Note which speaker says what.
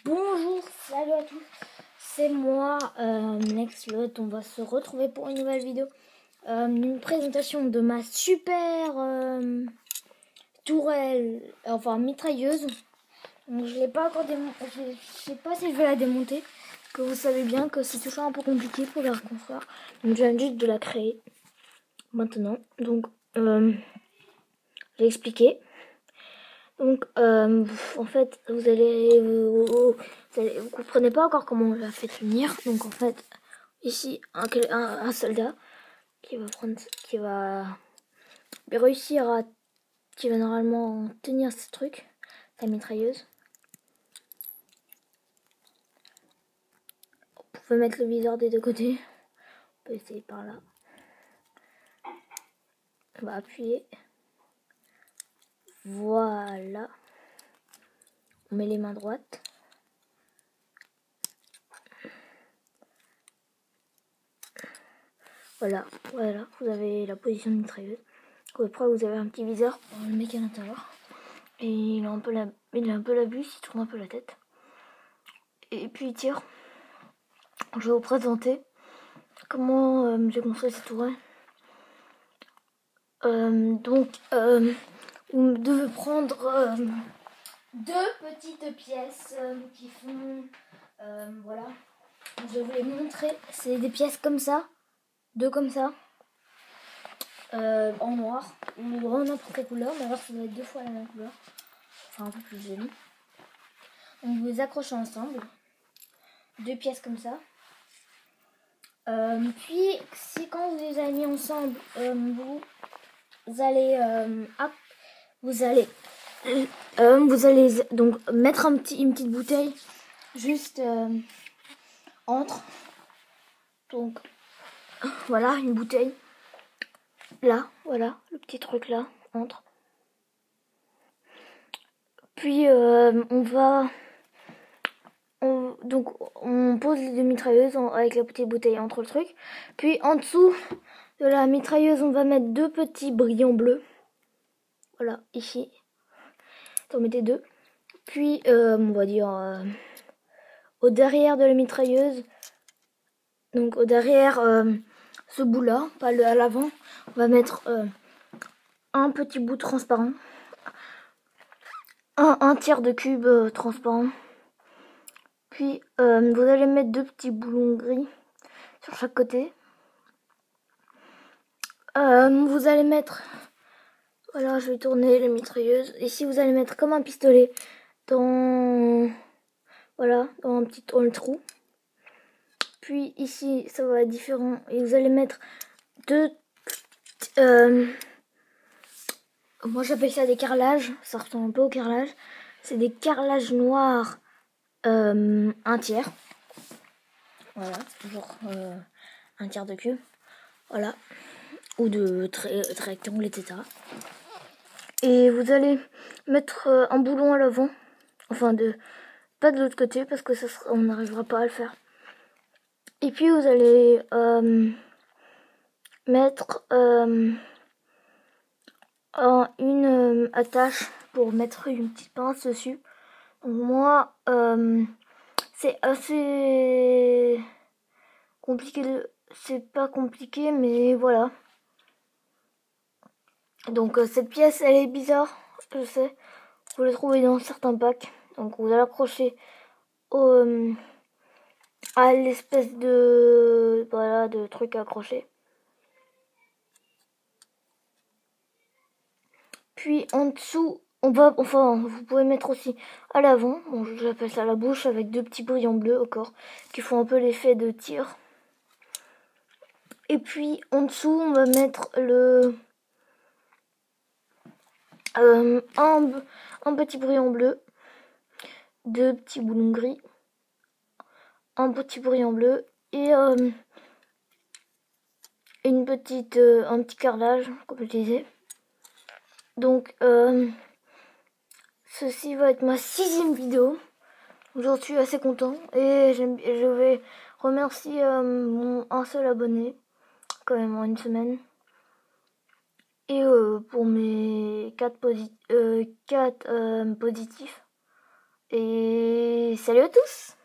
Speaker 1: Bonjour, salut à tous, c'est moi, Nexlot. On va se retrouver pour une nouvelle vidéo, une présentation de ma super tourelle, enfin mitrailleuse. Donc, je l'ai pas encore démontée, je sais pas si je vais la démonter, que vous savez bien que c'est toujours un peu compliqué pour la reconstruire. Donc je viens juste de la créer maintenant. Donc j'ai expliqué. Donc, en fait, vous comprenez pas encore comment on l'a fait tenir. Donc, en fait, ici, un soldat qui va réussir qui va normalement tenir ce truc, la mitrailleuse. Vous pouvez mettre le viseur des deux côtés. On peut essayer par là. On va appuyer. Voilà. On met les mains droites. Voilà, vous avez la position de mitrailleuse. Après, vous avez un petit viseur pour le mec à l'intérieur. Et il a un peu la buse, il tourne un peu la tête. Et puis il tire. Je vais vous présenter comment j'ai construit cette tourelle. Vous devez prendre deux petites pièces qui font... voilà. Je vais vous les montrer. C'est des pièces comme ça. Deux comme ça. En noir. Ou en n'importe quelle couleur. Mais alors ça doit être deux fois la même couleur. Enfin un peu plus joli. Donc vous les accrochez ensemble. Deux pièces comme ça. Puis si quand vous les avez mis ensemble, vous allez donc mettre une petite bouteille juste entre. Donc voilà, une bouteille là, voilà le petit truc là entre. Puis on pose les deux mitrailleuses avec la petite bouteille entre le truc. Puis en dessous de la mitrailleuse, on va mettre deux petits brillants bleus. Voilà, ici. Vous en mettez deux. Puis on va dire au derrière de la mitrailleuse, donc au derrière ce bout là, pas à l'avant, on va mettre un petit bout transparent, un tiers de cube transparent. Puis vous allez mettre deux petits boulons gris sur chaque côté. Vous allez mettre, voilà, je vais tourner la mitrailleuse. Ici vous allez mettre comme un pistolet dans, voilà, dans le trou. Puis ici ça va être différent et vous allez mettre deux moi j'appelle ça des carrelages, ça ressemble un peu au carrelage. C'est des carrelages noirs un tiers. Voilà, c'est toujours un tiers de cube. Voilà. Ou de rectangle, etc. Et vous allez mettre un boulon à l'avant. Enfin, pas de l'autre côté parce que on n'arrivera pas à le faire. Et puis vous allez mettre une attache pour mettre une petite pince dessus. Donc moi, c'est assez compliqué. C'est pas compliqué, mais voilà. Donc cette pièce, elle est bizarre, je sais. Vous la trouvez dans certains packs. Donc vous allez accrocher à l'espèce de truc accroché. Puis en dessous, vous pouvez mettre aussi à l'avant. Bon, j'appelle ça la bouche avec deux petits brillants bleus au corps qui font un peu l'effet de tir. Et puis en dessous, on va mettre un petit brillant bleu, deux petits boulons gris, un petit brillant bleu et un petit carrelage, comme je disais. Donc ceci va être ma 6e vidéo. J'en suis assez content et je vais remercier un seul abonné quand même en une semaine. Et pour mes 4 positifs. Et Et salut à tous!